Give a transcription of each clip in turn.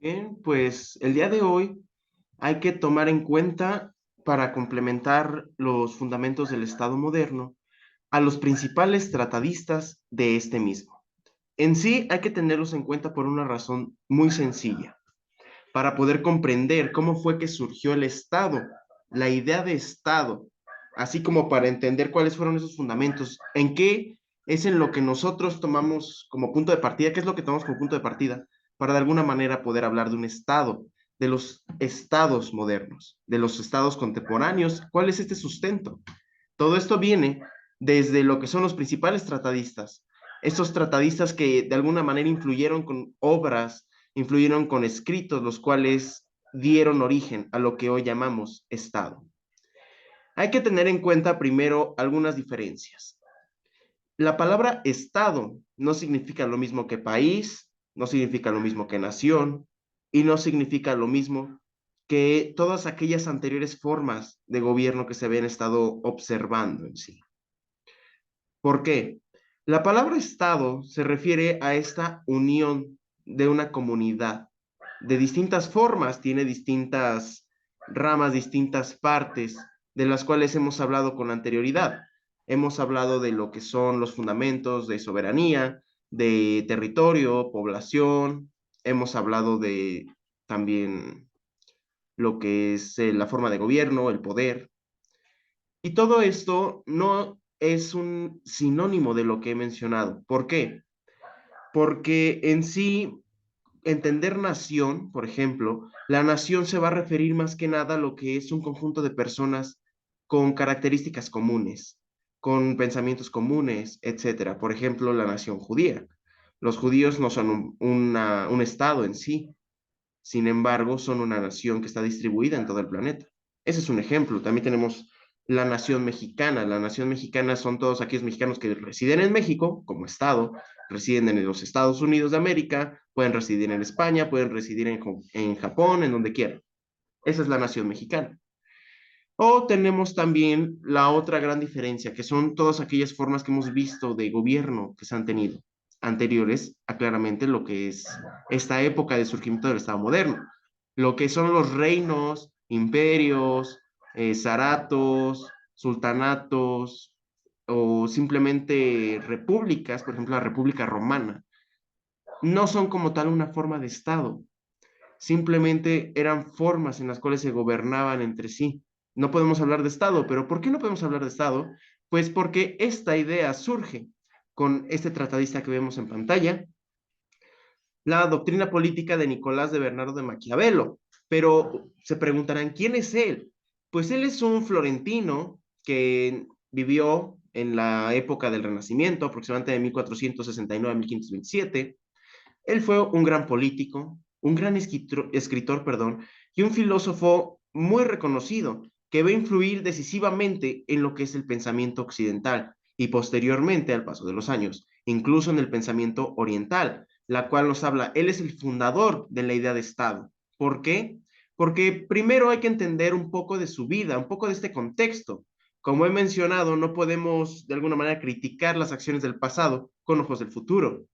Bien, pues el día de hoy hay que tomar en cuenta para complementar los fundamentos del Estado moderno a los principales tratadistas de este mismo. En sí hay que tenerlos en cuenta por una razón muy sencilla, para poder comprender cómo fue que surgió el Estado, la idea de Estado, así como para entender cuáles fueron esos fundamentos, en qué es en lo que nosotros tomamos como punto de partida, qué es lo que tomamos como punto de partida, para de alguna manera poder hablar de un Estado, de los estados modernos, de los estados contemporáneos, cuál es este sustento. Todo esto viene desde lo que son los principales tratadistas, estos tratadistas que de alguna manera influyeron con obras, influyeron con escritos, los cuales dieron origen a lo que hoy llamamos Estado. Hay que tener en cuenta primero algunas diferencias. La palabra Estado no significa lo mismo que país, no significa lo mismo que nación y no significa lo mismo que todas aquellas anteriores formas de gobierno que se habían estado observando en sí. ¿Por qué? La palabra Estado se refiere a esta unión de una comunidad de distintas formas, tiene distintas ramas, distintas partes, de las cuales hemos hablado con anterioridad. Hemos hablado de lo que son los fundamentos de soberanía, de territorio, población, hemos hablado de también lo que es la forma de gobierno, el poder, y todo esto no es un sinónimo de lo que he mencionado. ¿Por qué? Porque en sí, entender nación, por ejemplo, la nación se va a referir más que nada a lo que es un conjunto de personas con características comunes, con pensamientos comunes, etcétera. Por ejemplo, la nación judía. Los judíos no son un estado en sí, sin embargo, son una nación que está distribuida en todo el planeta. Ese es un ejemplo. También tenemos la nación mexicana. La nación mexicana son todos aquellos mexicanos que residen en México como estado, residen en los Estados Unidos de América, pueden residir en España, pueden residir en Japón, en donde quieran. Esa es la nación mexicana. O tenemos también la otra gran diferencia, que son todas aquellas formas que hemos visto de gobierno que se han tenido anteriores a claramente lo que es esta época de surgimiento del Estado moderno. Lo que son los reinos, imperios, zaratos, sultanatos o simplemente repúblicas, por ejemplo la República Romana, no son como tal una forma de Estado, simplemente eran formas en las cuales se gobernaban entre sí. No podemos hablar de Estado, pero ¿por qué no podemos hablar de Estado? Pues porque esta idea surge con este tratadista que vemos en pantalla, la doctrina política de Nicolás de Bernardo de Maquiavelo. Pero se preguntarán, ¿quién es él? Pues él es un florentino que vivió en la época del Renacimiento, aproximadamente de 1469 a 1527. Él fue un gran político, un gran escritor, perdón, y un filósofo muy reconocido que va a influir decisivamente en lo que es el pensamiento occidental y posteriormente, al paso de los años, incluso en el pensamiento oriental, la cual nos habla, él es el fundador de la idea de Estado. ¿Por qué? Porque primero hay que entender un poco de su vida, un poco de este contexto. Como he mencionado, no podemos de alguna manera criticar las acciones del pasado con ojos del futuro.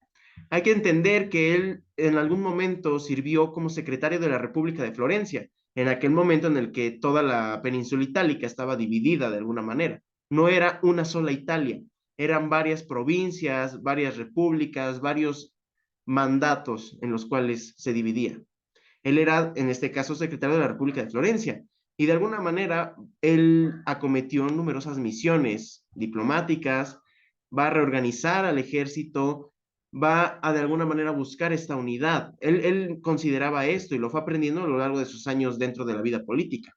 Hay que entender que él en algún momento sirvió como secretario de la República de Florencia, en aquel momento en el que toda la península itálica estaba dividida de alguna manera. No era una sola Italia, eran varias provincias, varias repúblicas, varios mandatos en los cuales se dividía. Él era, en este caso, secretario de la República de Florencia, y de alguna manera él acometió numerosas misiones diplomáticas, va a reorganizar al ejército, va a de alguna manera buscar esta unidad. Él consideraba esto y lo fue aprendiendo a lo largo de sus años dentro de la vida política.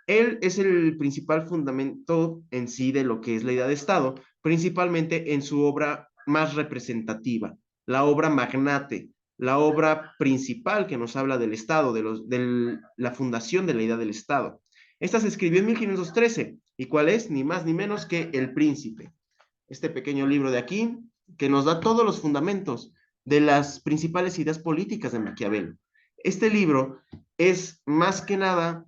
Él es el principal fundamento en sí de lo que es la idea de Estado, principalmente en su obra más representativa, la obra Magnate, la obra principal que nos habla del Estado, de la fundación de la idea del Estado. Esta se escribió en 1513, ¿y cuál es? Ni más ni menos que El Príncipe. Este pequeño libro de aquí, que nos da todos los fundamentos de las principales ideas políticas de Maquiavelo. Este libro es más que nada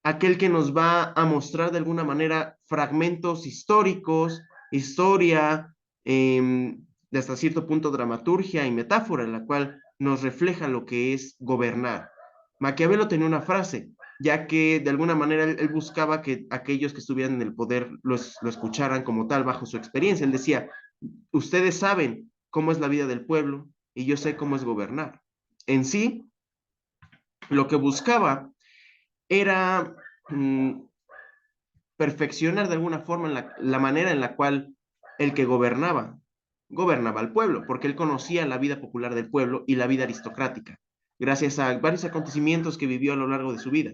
aquel que nos va a mostrar de alguna manera fragmentos históricos, historia, de hasta cierto punto dramaturgia y metáfora, en la cual nos refleja lo que es gobernar. Maquiavelo tenía una frase, ya que de alguna manera él buscaba que aquellos que estuvieran en el poder lo escucharan como tal bajo su experiencia. Él decía, ustedes saben cómo es la vida del pueblo y yo sé cómo es gobernar. En sí, lo que buscaba era perfeccionar de alguna forma la manera en la cual el que gobernaba al pueblo, porque él conocía la vida popular del pueblo y la vida aristocrática, gracias a varios acontecimientos que vivió a lo largo de su vida.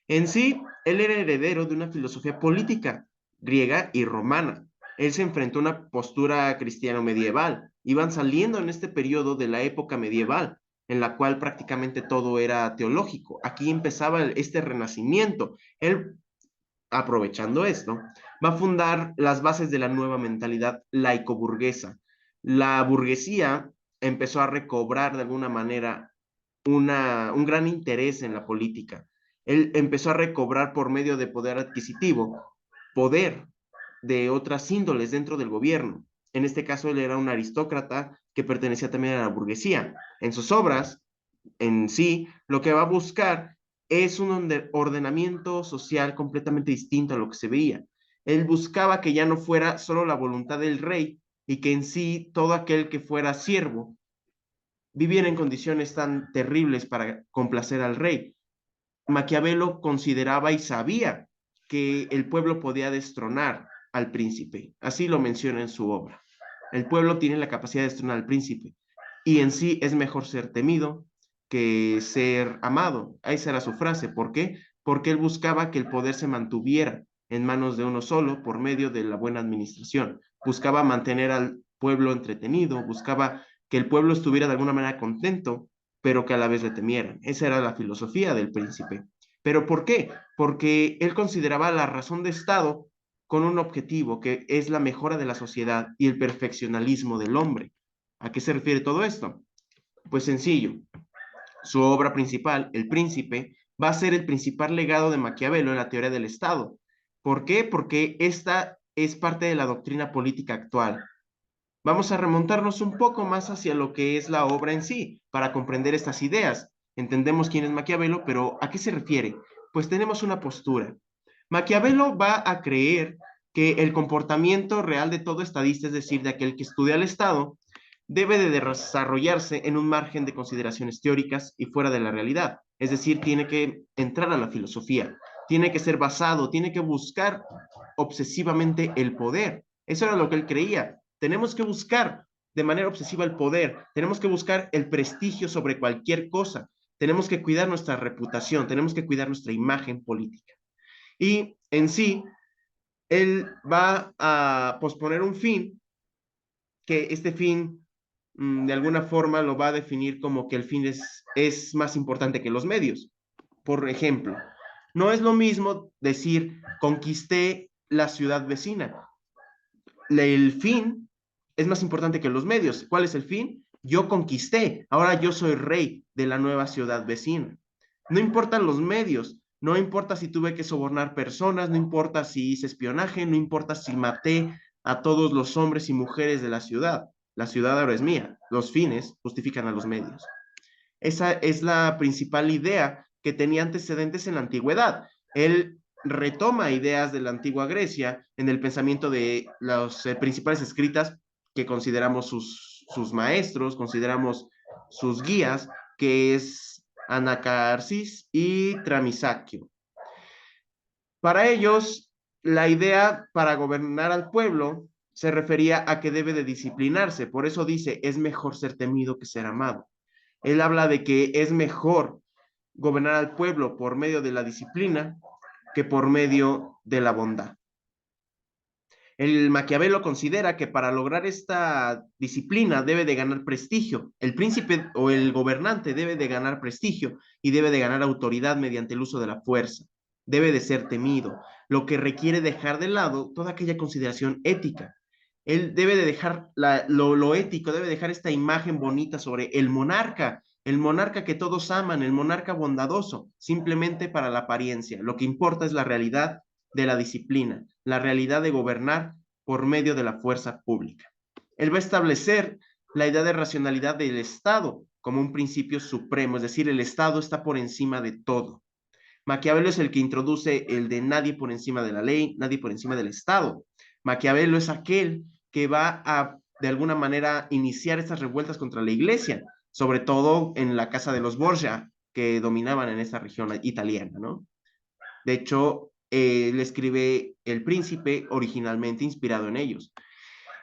En sí, él era heredero de una filosofía política griega y romana. Él se enfrentó a una postura cristiano-medieval. Iban saliendo en este periodo de la época medieval, en la cual prácticamente todo era teológico. Aquí empezaba este renacimiento. Él, aprovechando esto, va a fundar las bases de la nueva mentalidad laico-burguesa. La burguesía empezó a recobrar de alguna manera un gran interés en la política. Él empezó a recobrar por medio de poder adquisitivo, poder de otras índoles dentro del gobierno. En este caso, él era un aristócrata que pertenecía también a la burguesía. En sus obras, en sí, lo que va a buscar es un ordenamiento social completamente distinto a lo que se veía. Él buscaba que ya no fuera solo la voluntad del rey y que en sí todo aquel que fuera siervo viviera en condiciones tan terribles para complacer al rey. Maquiavelo consideraba y sabía que el pueblo podía destronar al príncipe. Así lo menciona en su obra. El pueblo tiene la capacidad de destronar al príncipe y en sí es mejor ser temido que ser amado. Esa era su frase. ¿Por qué? Porque él buscaba que el poder se mantuviera en manos de uno solo por medio de la buena administración. Buscaba mantener al pueblo entretenido, buscaba que el pueblo estuviera de alguna manera contento, pero que a la vez le temieran. Esa era la filosofía del príncipe. ¿Pero por qué? Porque él consideraba la razón de Estado con un objetivo que es la mejora de la sociedad y el perfeccionalismo del hombre. ¿A qué se refiere todo esto? Pues sencillo. Su obra principal, El Príncipe, va a ser el principal legado de Maquiavelo en la teoría del Estado. ¿Por qué? Porque esta es parte de la doctrina política actual. Vamos a remontarnos un poco más hacia lo que es la obra en sí, para comprender estas ideas. Entendemos quién es Maquiavelo, pero ¿a qué se refiere? Pues tenemos una postura. Maquiavelo va a creer que el comportamiento real de todo estadista, es decir, de aquel que estudia al Estado, debe de desarrollarse en un margen de consideraciones teóricas y fuera de la realidad. Es decir, tiene que entrar a la filosofía, tiene que ser basado, tiene que buscar obsesivamente el poder. Eso era lo que él creía. Tenemos que buscar de manera obsesiva el poder, tenemos que buscar el prestigio sobre cualquier cosa, tenemos que cuidar nuestra reputación, tenemos que cuidar nuestra imagen política. Y en sí, él va a posponer un fin, que este fin de alguna forma lo va a definir como que el fin es más importante que los medios. Por ejemplo, no es lo mismo decir conquisté la ciudad vecina. El fin es más importante que los medios. ¿Cuál es el fin? Yo conquisté, ahora yo soy rey de la nueva ciudad vecina. No importan los medios, no importa si tuve que sobornar personas, no importa si hice espionaje, no importa si maté a todos los hombres y mujeres de la ciudad. La ciudad ahora es mía. Los fines justifican a los medios. Esa es la principal idea que tenía antecedentes en la antigüedad. Él retoma ideas de la antigua Grecia en el pensamiento de los principales escritas que consideramos sus maestros, consideramos sus guías, que es Anacarsis y Tramisaquio. Para ellos, la idea para gobernar al pueblo se refería a que debe de disciplinarse. Por eso dice, es mejor ser temido que ser amado. Él habla de que es mejor gobernar al pueblo por medio de la disciplina que por medio de la bondad. El Maquiavelo considera que para lograr esta disciplina debe de ganar prestigio. El príncipe o el gobernante debe de ganar prestigio y debe de ganar autoridad mediante el uso de la fuerza. Debe de ser temido, lo que requiere dejar de lado toda aquella consideración ética. Él debe de dejar lo ético, debe dejar esta imagen bonita sobre el monarca que todos aman, el monarca bondadoso, simplemente para la apariencia. Lo que importa es la realidad de la disciplina, la realidad de gobernar por medio de la fuerza pública. Él va a establecer la idea de racionalidad del Estado como un principio supremo, es decir, el Estado está por encima de todo. Maquiavelo es el que introduce el de nadie por encima de la ley, nadie por encima del Estado. Maquiavelo es aquel que va a, de alguna manera, iniciar estas revueltas contra la iglesia, sobre todo en la casa de los Borgia, que dominaban en esa región italiana, ¿no? De hecho, él escribe El Príncipe originalmente inspirado en ellos.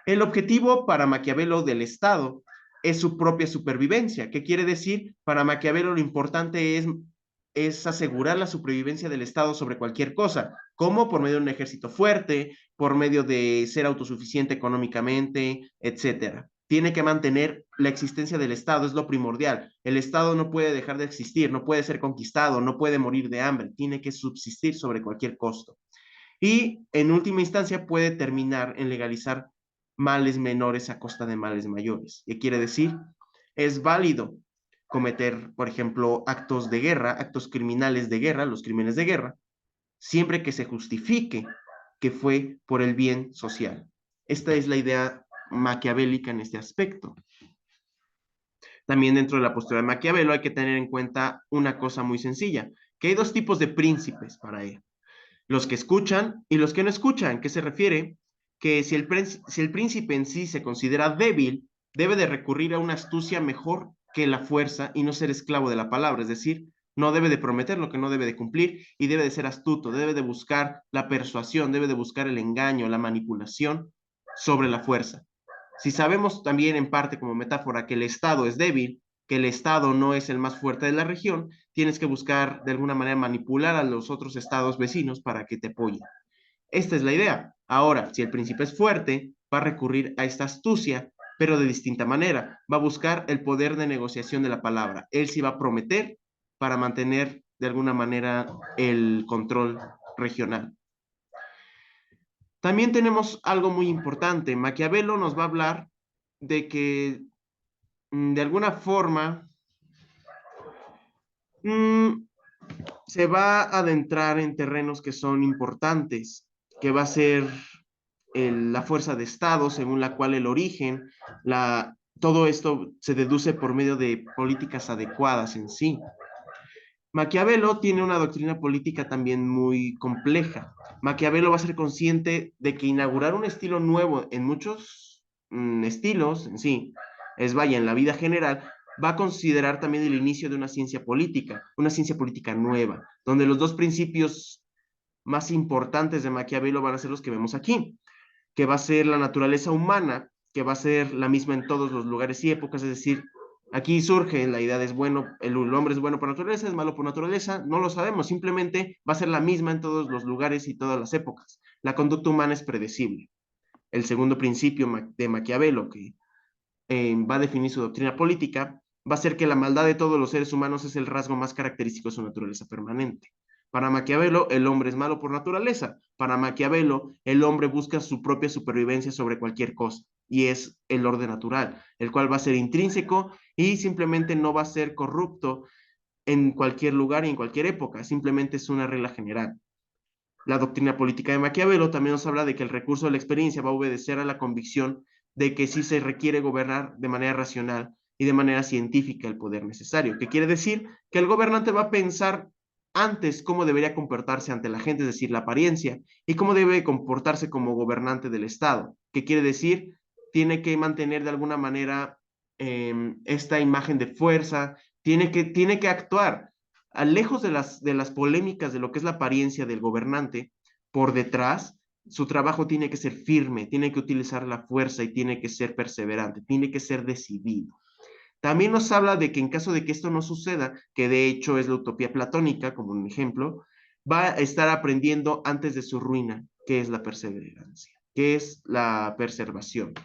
El objetivo para Maquiavelo del Estado es su propia supervivencia. ¿Qué quiere decir? Para Maquiavelo lo importante es asegurar la supervivencia del Estado sobre cualquier cosa. ¿Cómo? Por medio de un ejército fuerte, por medio de ser autosuficiente económicamente, etcétera. Tiene que mantener la existencia del Estado, es lo primordial. El Estado no puede dejar de existir, no puede ser conquistado, no puede morir de hambre, tiene que subsistir sobre cualquier costo. Y en última instancia puede terminar en legalizar males menores a costa de males mayores. ¿Qué quiere decir? Es válido cometer, por ejemplo, actos de guerra, actos criminales de guerra, los crímenes de guerra, siempre que se justifique que fue por el bien social. Esta es la idea maquiavélica en este aspecto. También dentro de la postura de Maquiavelo hay que tener en cuenta una cosa muy sencilla, que hay dos tipos de príncipes para él. Los que escuchan y los que no escuchan, que se refiere que si el príncipe en sí se considera débil, debe de recurrir a una astucia mejor que la fuerza y no ser esclavo de la palabra, es decir, no debe de prometer lo que no debe de cumplir y debe de ser astuto, debe de buscar la persuasión, debe de buscar el engaño, la manipulación sobre la fuerza. Si sabemos también en parte como metáfora que el Estado es débil, que el Estado no es el más fuerte de la región, tienes que buscar de alguna manera manipular a los otros estados vecinos para que te apoyen. Esta es la idea. Ahora, si el príncipe es fuerte, va a recurrir a esta astucia, pero de distinta manera. Va a buscar el poder de negociación de la palabra. Él sí va a prometer para mantener de alguna manera el control regional. También tenemos algo muy importante. Maquiavelo nos va a hablar de que de alguna forma mmm, se va a adentrar en terrenos que son importantes, que va a ser la fuerza de Estado, según la cual el origen, todo esto se deduce por medio de políticas adecuadas en sí. Maquiavelo tiene una doctrina política también muy compleja. Maquiavelo va a ser consciente de que inaugurar un estilo nuevo en muchos estilos, en sí, es vaya, en la vida general, va a considerar también el inicio de una ciencia política nueva, donde los dos principios más importantes de Maquiavelo van a ser los que vemos aquí, que va a ser la naturaleza humana, que va a ser la misma en todos los lugares y épocas, es decir, aquí surge la idea de es bueno, el hombre es bueno por naturaleza, es malo por naturaleza, no lo sabemos, simplemente va a ser la misma en todos los lugares y todas las épocas. La conducta humana es predecible. El segundo principio de Maquiavelo, que va a definir su doctrina política, va a ser que la maldad de todos los seres humanos es el rasgo más característico de su naturaleza permanente. Para Maquiavelo, el hombre es malo por naturaleza. Para Maquiavelo, el hombre busca su propia supervivencia sobre cualquier cosa, y es el orden natural, el cual va a ser intrínseco y simplemente no va a ser corrupto en cualquier lugar y en cualquier época, simplemente es una regla general. La doctrina política de Maquiavelo también nos habla de que el recurso de la experiencia va a obedecer a la convicción de que sí se requiere gobernar de manera racional y de manera científica el poder necesario, que quiere decir que el gobernante va a pensar antes cómo debería comportarse ante la gente, es decir, la apariencia, y cómo debe comportarse como gobernante del Estado, que quiere decir, tiene que mantener de alguna manera esta imagen de fuerza, tiene que actuar lejos de las polémicas de lo que es la apariencia del gobernante, por detrás, su trabajo tiene que ser firme, tiene que utilizar la fuerza y tiene que ser perseverante, tiene que ser decidido. También nos habla de que en caso de que esto no suceda, que de hecho es la utopía platónica, como un ejemplo, va a estar aprendiendo antes de su ruina, que es la perseverancia, que es la preservación.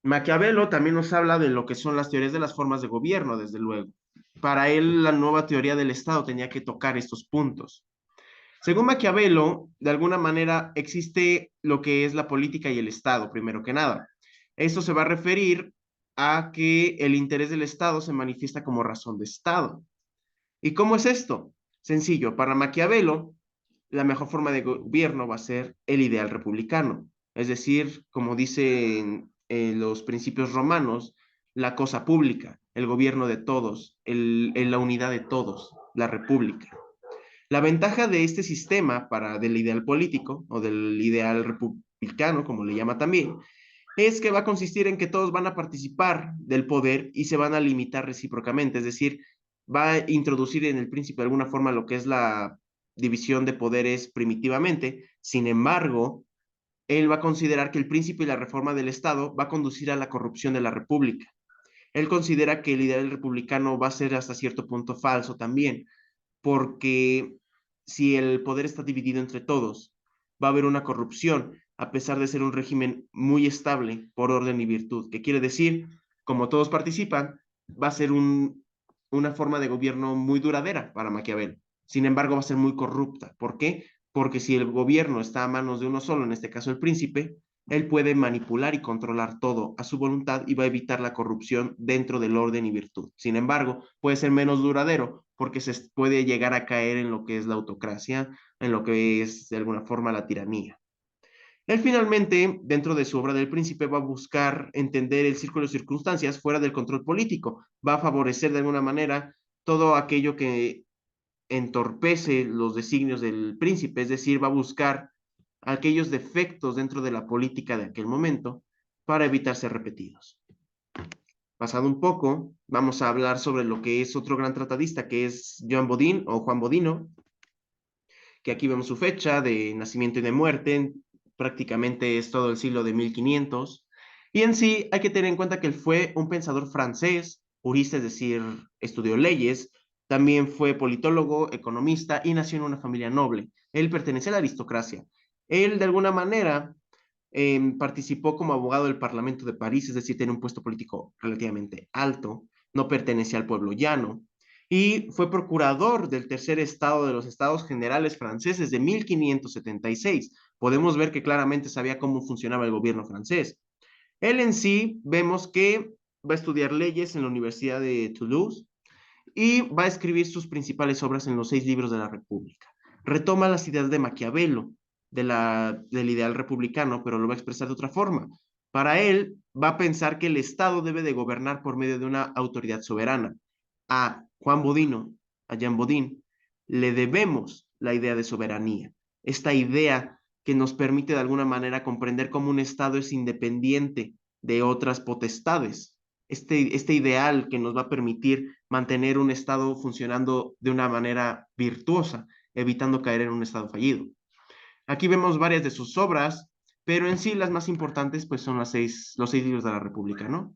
Maquiavelo también nos habla de lo que son las teorías de las formas de gobierno, desde luego. Para él, la nueva teoría del Estado tenía que tocar estos puntos. Según Maquiavelo, de alguna manera existe lo que es la política y el Estado, primero que nada. Esto se va a referir a que el interés del Estado se manifiesta como razón de Estado. ¿Y cómo es esto? Sencillo, para Maquiavelo, la mejor forma de gobierno va a ser el ideal republicano. es decir, como dicen los principios romanos, la cosa pública, el gobierno de todos, la unidad de todos, la república. La ventaja de este sistema del ideal político o del ideal republicano, como le llama también, es que va a consistir en que todos van a participar del poder y se van a limitar recíprocamente, es decir, va a introducir en el príncipe de alguna forma lo que es la división de poderes primitivamente. Sin embargo, él va a considerar que el príncipe y la reforma del Estado va a conducir a la corrupción de la República. Él considera que el ideal republicano va a ser hasta cierto punto falso también, porque si el poder está dividido entre todos, va a haber una corrupción, a pesar de ser un régimen muy estable por orden y virtud, que quiere decir, como todos participan, va a ser una forma de gobierno muy duradera para Maquiavelo. Sin embargo, va a ser muy corrupta. ¿Por qué? Porque si el gobierno está a manos de uno solo, en este caso el príncipe, él puede manipular y controlar todo a su voluntad y va a evitar la corrupción dentro del orden y virtud. Sin embargo, puede ser menos duradero porque se puede llegar a caer en lo que es la autocracia, en lo que es de alguna forma la tiranía. Él finalmente, dentro de su obra del príncipe, va a buscar entender el círculo de circunstancias fuera del control político, va a favorecer de alguna manera todo aquello que entorpece los designios del príncipe, es decir, va a buscar aquellos defectos dentro de la política de aquel momento para evitar ser repetidos. Pasado un poco, vamos a hablar sobre lo que es otro gran tratadista, que es Joan Bodin o Juan Bodino, que aquí vemos su fecha de nacimiento y de muerte, prácticamente es todo el siglo de 1500. Y en sí hay que tener en cuenta que él fue un pensador francés, jurista, es decir, estudió leyes, también fue politólogo, economista y nació en una familia noble. Él pertenecía a la aristocracia. Él, de alguna manera, participó como abogado del Parlamento de París, es decir, tiene un puesto político relativamente alto, no pertenecía al pueblo llano, y fue procurador del tercer estado de los Estados Generales franceses de 1576. Podemos ver que claramente sabía cómo funcionaba el gobierno francés. Él en sí, vemos que va a estudiar leyes en la Universidad de Toulouse y va a escribir sus principales obras en los 6 libros de la República. Retoma las ideas de Maquiavelo, del ideal republicano, pero lo va a expresar de otra forma. Para él, va a pensar que el Estado debe de gobernar por medio de una autoridad soberana. A Juan Bodino, a Jean Bodin, le debemos la idea de soberanía, esta idea que nos permite de alguna manera comprender cómo un Estado es independiente de otras potestades, este ideal que nos va a permitir mantener un Estado funcionando de una manera virtuosa, evitando caer en un Estado fallido. Aquí vemos varias de sus obras, pero en sí las más importantes pues son los 6 libros de la República, ¿no?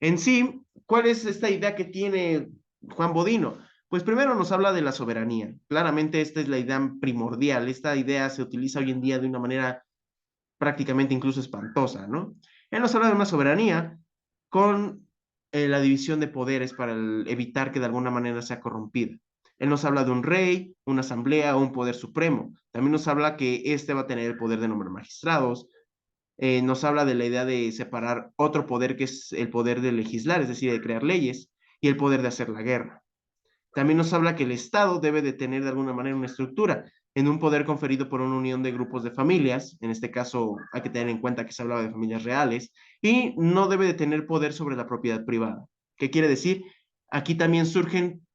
En sí, ¿cuál es esta idea que tiene Juan Bodino? Pues primero nos habla de la soberanía. Claramente esta es la idea primordial. Esta idea se utiliza hoy en día de una manera prácticamente incluso espantosa, ¿no? Él nos habla de una soberanía con la división de poderes para evitar que de alguna manera sea corrompida. Él nos habla de un rey, una asamblea o un poder supremo. También nos habla que este va a tener el poder de nombrar magistrados. Nos habla de la idea de separar otro poder que es el poder de legislar, es decir, de crear leyes, y el poder de hacer la guerra. También nos habla que el Estado debe de tener de alguna manera una estructura en un poder conferido por una unión de grupos de familias, en este caso hay que tener en cuenta que se hablaba de familias reales, y no debe de tener poder sobre la propiedad privada. ¿Qué quiere decir? Aquí también surgen,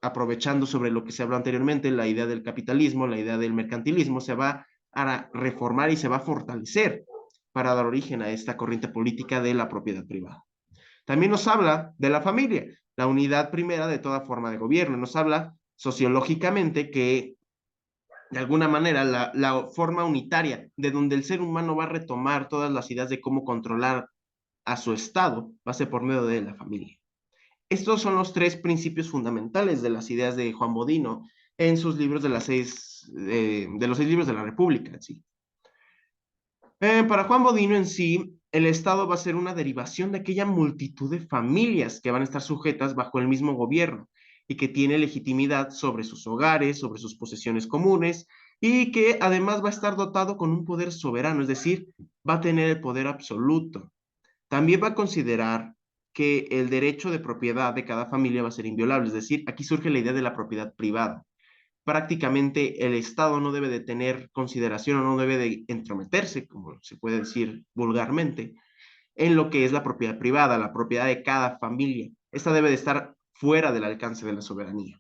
aprovechando sobre lo que se habló anteriormente, la idea del capitalismo, la idea del mercantilismo, se va a reformar y se va a fortalecer para dar origen a esta corriente política de la propiedad privada. También nos habla de la familia, la unidad primera de toda forma de gobierno. Nos habla sociológicamente que de alguna manera la forma unitaria de donde el ser humano va a retomar todas las ideas de cómo controlar a su estado va a ser por medio de la familia. Estos son los 3 principios fundamentales de las ideas de Juan Bodino en sus libros de los 6 libros de la República. ¿Sí? Para Juan Bodino en sí, el Estado va a ser una derivación de aquella multitud de familias que van a estar sujetas bajo el mismo gobierno y que tiene legitimidad sobre sus hogares, sobre sus posesiones comunes y que además va a estar dotado con un poder soberano, es decir, va a tener el poder absoluto. También va a considerar que el derecho de propiedad de cada familia va a ser inviolable, es decir, aquí surge la idea de la propiedad privada. prácticamente el Estado no debe de tener consideración o no debe de entrometerse, como se puede decir vulgarmente, en lo que es la propiedad privada, la propiedad de cada familia. Esta debe de estar fuera del alcance de la soberanía.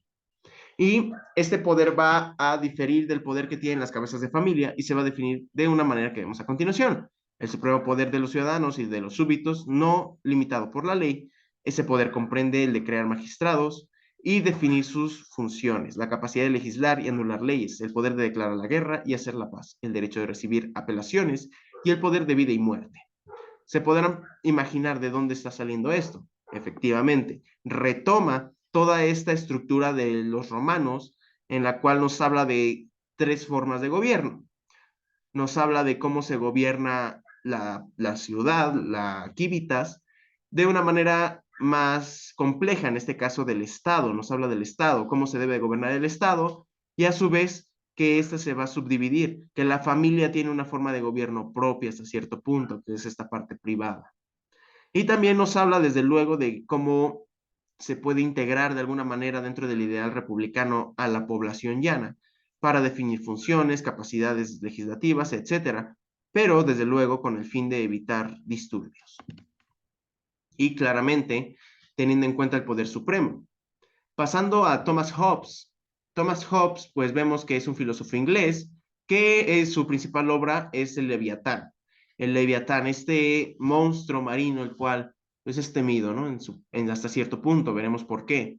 Y este poder va a diferir del poder que tienen las cabezas de familia y se va a definir de una manera que vemos a continuación. El supremo poder de los ciudadanos y de los súbditos, no limitado por la ley. Ese poder comprende el de crear magistrados y definir sus funciones, la capacidad de legislar y anular leyes, el poder de declarar la guerra y hacer la paz, el derecho de recibir apelaciones y el poder de vida y muerte. Se podrán imaginar de dónde está saliendo esto. Efectivamente, retoma toda esta estructura de los romanos, en la cual nos habla de tres formas de gobierno. Nos habla de cómo se gobierna la ciudad, la civitas, de una manera más compleja, en este caso del Estado. Nos habla del Estado, cómo se debe gobernar el Estado, y a su vez que ésta se va a subdividir, que la familia tiene una forma de gobierno propia hasta cierto punto, que es esta parte privada. Y también nos habla, desde luego, de cómo se puede integrar de alguna manera dentro del ideal republicano a la población llana para definir funciones, capacidades legislativas, etcétera, pero desde luego con el fin de evitar disturbios. Y claramente teniendo en cuenta el poder supremo. Pasando a Thomas Hobbes. Thomas Hobbes, pues vemos que es un filósofo inglés que su principal obra es el Leviatán. El Leviatán, este monstruo marino, el cual pues, es temido, ¿no? Hasta cierto punto, veremos por qué.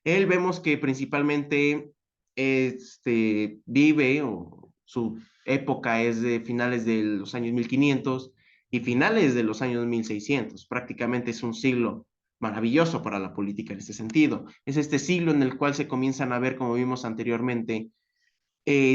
Él vemos que principalmente vive, o su época es de finales de los años 1500 y finales de los años 1600. Prácticamente es un siglo maravilloso para la política en este sentido. Es este siglo en el cual se comienzan a ver, como vimos anteriormente,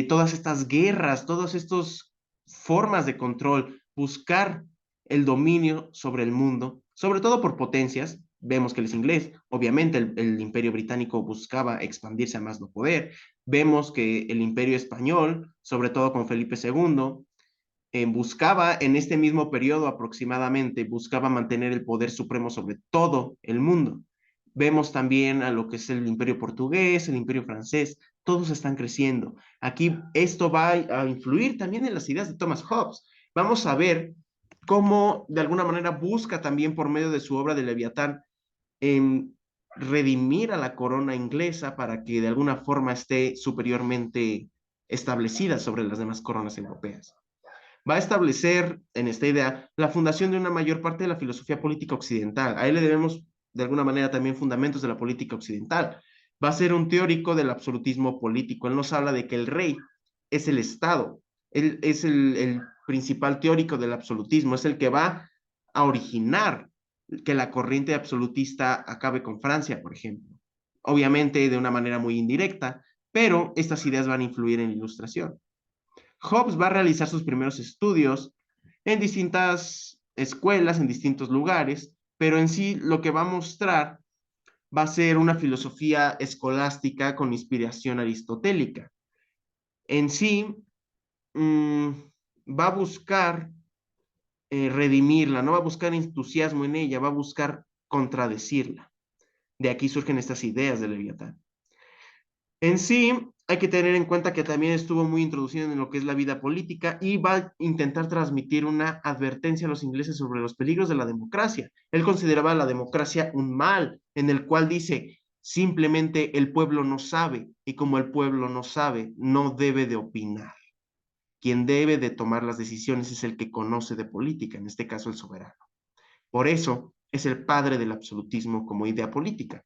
todas estas guerras, todas estas formas de control, buscar el dominio sobre el mundo, sobre todo por potencias. Vemos que él es inglés, obviamente el imperio británico buscaba expandirse a más no poder. Vemos que el imperio español, sobre todo con Felipe II, buscaba en este mismo periodo aproximadamente, buscaba mantener el poder supremo sobre todo el mundo. Vemos también a lo que es el imperio portugués, el imperio francés, todos están creciendo. Aquí esto va a influir también en las ideas de Thomas Hobbes. Vamos a ver cómo de alguna manera busca también por medio de su obra de Leviatán en redimir a la corona inglesa para que de alguna forma esté superiormente establecida sobre las demás coronas europeas. Va a establecer en esta idea la fundación de una mayor parte de la filosofía política occidental. A él le debemos de alguna manera también fundamentos de la política occidental. Va a ser un teórico del absolutismo político. Él nos habla de que el rey es el Estado. Él es el principal teórico del absolutismo, es el que va a originar que la corriente absolutista acabe con Francia, por ejemplo. Obviamente de una manera muy indirecta, pero estas ideas van a influir en la Ilustración. Hobbes va a realizar sus primeros estudios en distintas escuelas, en distintos lugares, pero en sí lo que va a mostrar va a ser una filosofía escolástica con inspiración aristotélica. En sí, mmm, va a buscar redimirla, no va a buscar entusiasmo en ella, va a buscar contradecirla. De aquí surgen estas ideas de Leviatán. En sí, hay que tener en cuenta que también estuvo muy introducido en lo que es la vida política y va a intentar transmitir una advertencia a los ingleses sobre los peligros de la democracia. Él consideraba la democracia un mal, en el cual dice, simplemente el pueblo no sabe, y como el pueblo no sabe, no debe de opinar. Quien debe de tomar las decisiones es el que conoce de política, en este caso el soberano. Por eso es el padre del absolutismo como idea política.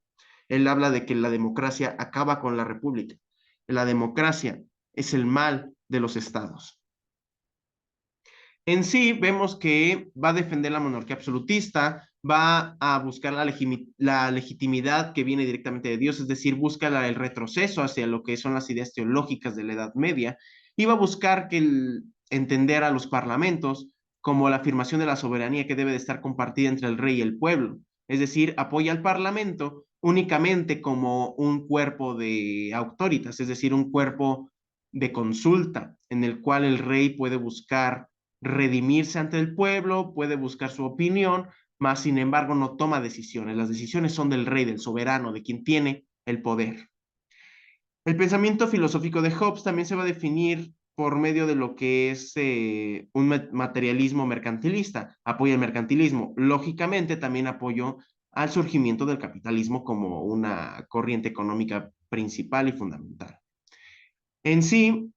Él habla de que la democracia acaba con la república. La democracia es el mal de los estados. En sí, vemos que va a defender la monarquía absolutista, va a buscar la legitimidad que viene directamente de Dios, es decir, busca el retroceso hacia lo que son las ideas teológicas de la Edad Media, y va a buscar entender a los parlamentos como la afirmación de la soberanía que debe de estar compartida entre el rey y el pueblo. Es decir, apoya al parlamento únicamente como un cuerpo de autoritas, es decir, un cuerpo de consulta en el cual el rey puede buscar redimirse ante el pueblo, puede buscar su opinión, mas sin embargo no toma decisiones. Las decisiones son del rey, del soberano, de quien tiene el poder. El pensamiento filosófico de Hobbes también se va a definir por medio de lo que es un materialismo mercantilista, apoya el mercantilismo. Lógicamente, también apoyó al surgimiento del capitalismo como una corriente económica principal y fundamental. En sí,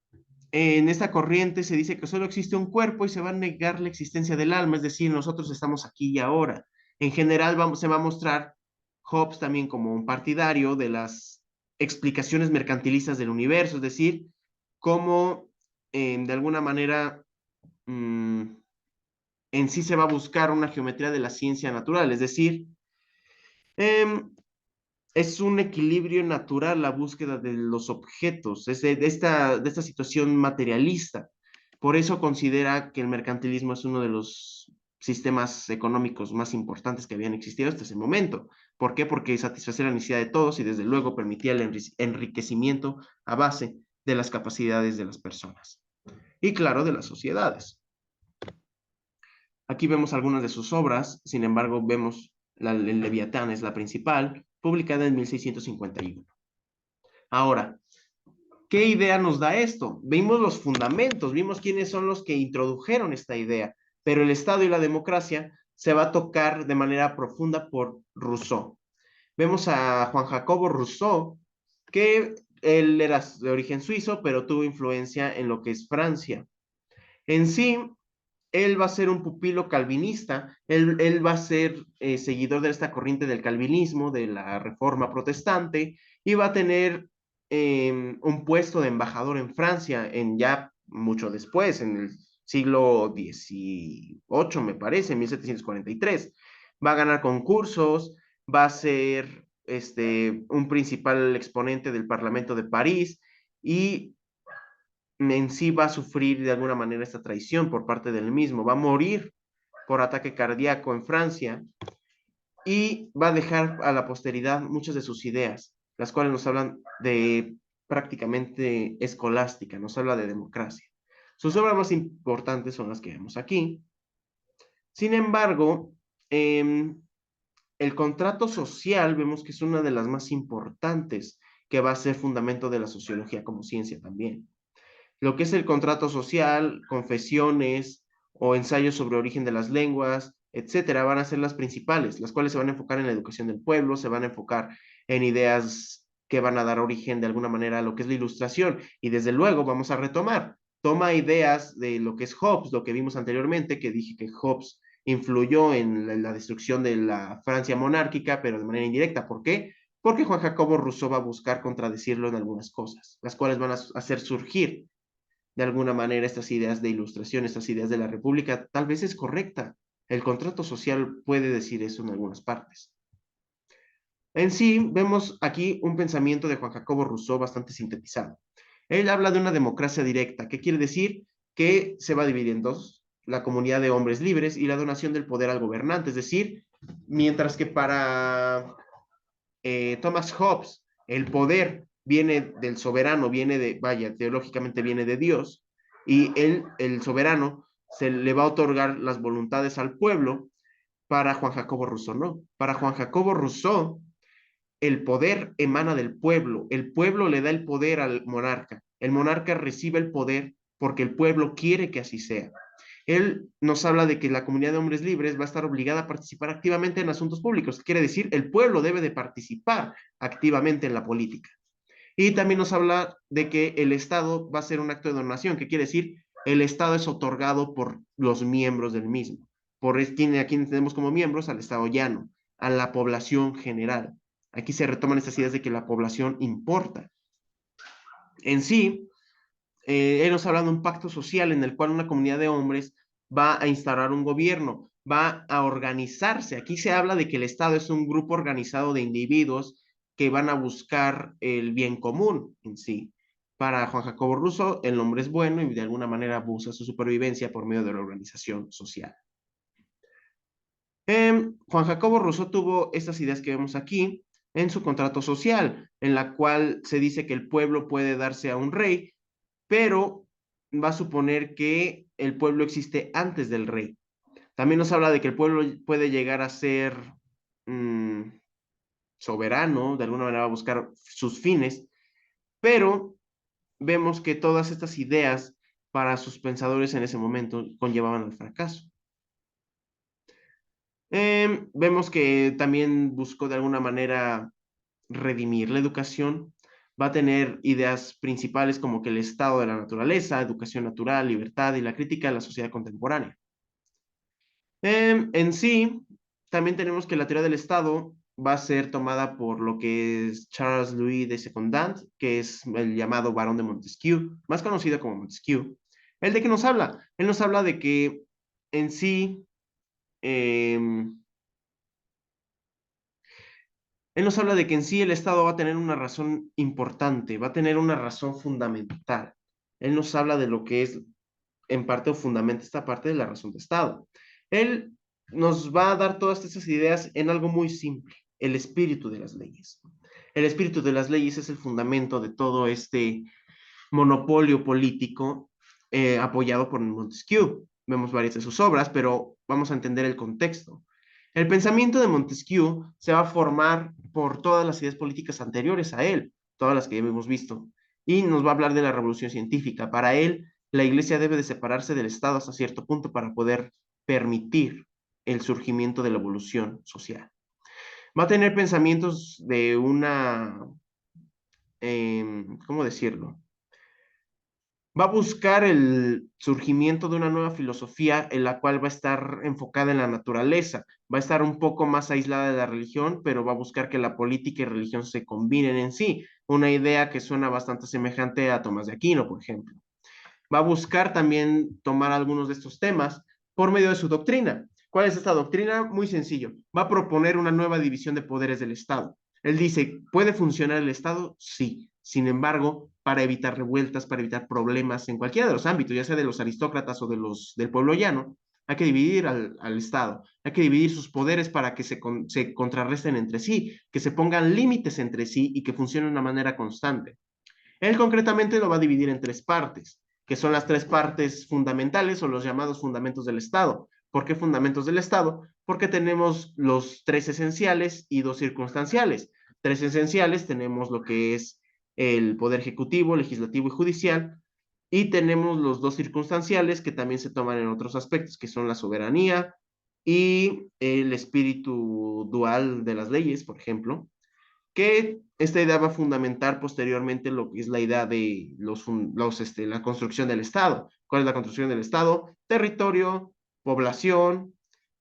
en esta corriente se dice que solo existe un cuerpo y se va a negar la existencia del alma, es decir, nosotros estamos aquí y ahora. En general se va a mostrar Hobbes también como un partidario de las explicaciones mercantilistas del universo, es decir, cómo de alguna manera mmm, en sí se va a buscar una geometría de la ciencia natural, es decir, eh, es un equilibrio natural la búsqueda de los objetos, es de esta situación materialista. Por eso considera que el mercantilismo es uno de los sistemas económicos más importantes que habían existido hasta ese momento. ¿Por qué? Porque satisfacía la necesidad de todos y desde luego permitía el enriquecimiento a base de las capacidades de las personas y claro, de las sociedades. Aquí vemos algunas de sus obras, sin embargo, vemos el Leviatán es la principal, publicada en 1651. Ahora, ¿qué idea nos da esto? Vimos los fundamentos, vimos quiénes son los que introdujeron esta idea, pero el Estado y la democracia se va a tocar de manera profunda por Rousseau. Vemos a Juan Jacobo Rousseau, que él era de origen suizo, pero tuvo influencia en lo que es Francia. En sí, él va a ser un pupilo calvinista, él va a ser seguidor de esta corriente del calvinismo, de la reforma protestante, y va a tener un puesto de embajador en Francia, en ya mucho después, en el siglo XVIII, me parece, en 1743. Va a ganar concursos, va a ser un principal exponente del Parlamento de París, y en sí va a sufrir de alguna manera esta traición por parte del mismo, va a morir por ataque cardíaco en Francia y va a dejar a la posteridad muchas de sus ideas, las cuales nos hablan de prácticamente escolástica, nos habla de democracia. Sus obras más importantes son las que vemos aquí. Sin embargo, el contrato social vemos que es una de las más importantes que va a ser fundamento de la sociología como ciencia también. Lo que es el contrato social, confesiones o ensayos sobre origen de las lenguas, etcétera, van a ser las principales, las cuales se van a enfocar en la educación del pueblo, se van a enfocar en ideas que van a dar origen de alguna manera a lo que es la ilustración. Y desde luego vamos a retomar, toma ideas de lo que es Hobbes, lo que vimos anteriormente, que dije que Hobbes influyó en la destrucción de la Francia monárquica, pero de manera indirecta. ¿Por qué? Porque Juan Jacobo Rousseau va a buscar contradecirlo en algunas cosas, las cuales van a hacer surgir de alguna manera estas ideas de ilustración, estas ideas de la República, tal vez es correcta. El contrato social puede decir eso en algunas partes. En sí, vemos aquí un pensamiento de Juan Jacobo Rousseau bastante sintetizado. Él habla de una democracia directa. ¿Qué quiere decir? Que se va a dividir en dos, la comunidad de hombres libres y la donación del poder al gobernante. Es decir, mientras que para Thomas Hobbes el poder viene del soberano, viene de, vaya, teológicamente viene de Dios, y él, el soberano, se le va a otorgar las voluntades al pueblo. Para Juan Jacobo Rousseau no. Para Juan Jacobo Rousseau, el poder emana del pueblo, el pueblo le da el poder al monarca, el monarca recibe el poder porque el pueblo quiere que así sea. Él nos habla de que la comunidad de hombres libres va a estar obligada a participar activamente en asuntos públicos, quiere decir, el pueblo debe de participar activamente en la política. Y también nos habla de que el Estado va a ser un acto de donación, que quiere decir, el Estado es otorgado por los miembros del mismo. Aquí tenemos como miembros al Estado llano, a la población general. Aquí se retoman estas ideas de que la población importa. En sí, él nos habla de un pacto social en el cual una comunidad de hombres va a instaurar un gobierno, va a organizarse. Aquí se habla de que el Estado es un grupo organizado de individuos que van a buscar el bien común en sí. Para Juan Jacobo Rousseau, el hombre es bueno y de alguna manera busca su supervivencia por medio de la organización social. Juan Jacobo Rousseau tuvo estas ideas que vemos aquí en su contrato social, en la cual se dice que el pueblo puede darse a un rey, pero va a suponer que el pueblo existe antes del rey. También nos habla de que el pueblo puede llegar a ser soberano, de alguna manera va a buscar sus fines, Pero vemos que todas estas ideas para sus pensadores en ese momento conllevaban al fracaso. Vemos que también buscó de alguna manera redimir la educación. Va a tener ideas principales como que el estado de la naturaleza, educación natural, libertad y la crítica de la sociedad contemporánea. En sí, también tenemos que la teoría del Estado va a ser tomada por lo que es Charles Louis de Secondant, que es el llamado Barón de Montesquieu, más conocido como Montesquieu. ¿El de qué nos habla? Él nos habla de que en sí, em, él nos habla de que en sí el Estado va a tener una razón importante, va a tener una razón fundamental. Él nos habla de lo que es en parte o fundamenta esta parte de la razón de Estado. Él nos va a dar todas estas ideas en algo muy simple, el espíritu de las leyes. El espíritu de las leyes es el fundamento de todo este monopolio político apoyado por Montesquieu. Vemos varias de sus obras, pero vamos a entender el contexto. El pensamiento de Montesquieu se va a formar por todas las ideas políticas anteriores a él, todas las que ya hemos visto, y nos va a hablar de la revolución científica. Para él, la iglesia debe de separarse del Estado hasta cierto punto para poder permitir el surgimiento de la evolución social. Va a tener pensamientos de una, ¿cómo decirlo? Va a buscar el surgimiento de una nueva filosofía en la cual va a estar enfocada en la naturaleza, va a estar un poco más aislada de la religión, pero va a buscar que la política y religión se combinen en sí, una idea que suena bastante semejante a Tomás de Aquino, por ejemplo. Va a buscar también tomar algunos de estos temas por medio de su doctrina. ¿Cuál es esta doctrina? Muy sencillo. Va a proponer una nueva división de poderes del Estado. Él dice, ¿puede funcionar el Estado? Sí. Sin embargo, para evitar revueltas, para evitar problemas en cualquiera de los ámbitos, ya sea de los aristócratas o del pueblo llano, hay que dividir al Estado, hay que dividir sus poderes para que se contrarresten entre sí, que se pongan límites entre sí y que funcione de una manera constante. Él concretamente lo va a dividir en tres partes, que son las tres partes fundamentales o los llamados fundamentos del Estado. ¿Por qué fundamentos del Estado? Porque tenemos los tres esenciales y dos circunstanciales. Tres esenciales tenemos lo que es el poder ejecutivo, legislativo y judicial, y tenemos los dos circunstanciales que también se toman en otros aspectos, que son la soberanía y el espíritu dual de las leyes, por ejemplo, que esta idea va a fundamentar posteriormente lo que es la idea de la construcción del Estado. ¿Cuál es la construcción del Estado? Territorio, población,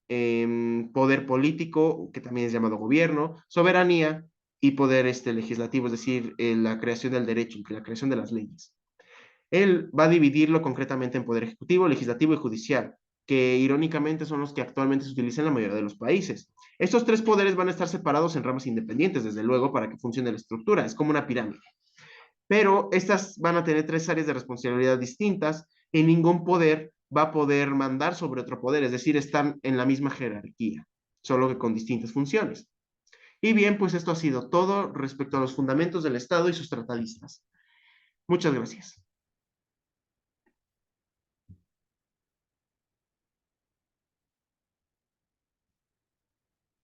poder político, que también es llamado gobierno, soberanía y poder legislativo, es decir, la creación del derecho, la creación de las leyes. Él va a dividirlo concretamente en poder ejecutivo, legislativo y judicial, que irónicamente son los que actualmente se utilizan en la mayoría de los países. Estos tres poderes van a estar separados en ramas independientes, desde luego, para que funcione la estructura. Es como una pirámide. Pero estas van a tener tres áreas de responsabilidad distintas y ningún poder va a poder mandar sobre otro poder, es decir, están en la misma jerarquía, solo que con distintas funciones. Y bien, pues esto ha sido todo respecto a los fundamentos del Estado y sus tratadistas. Muchas gracias.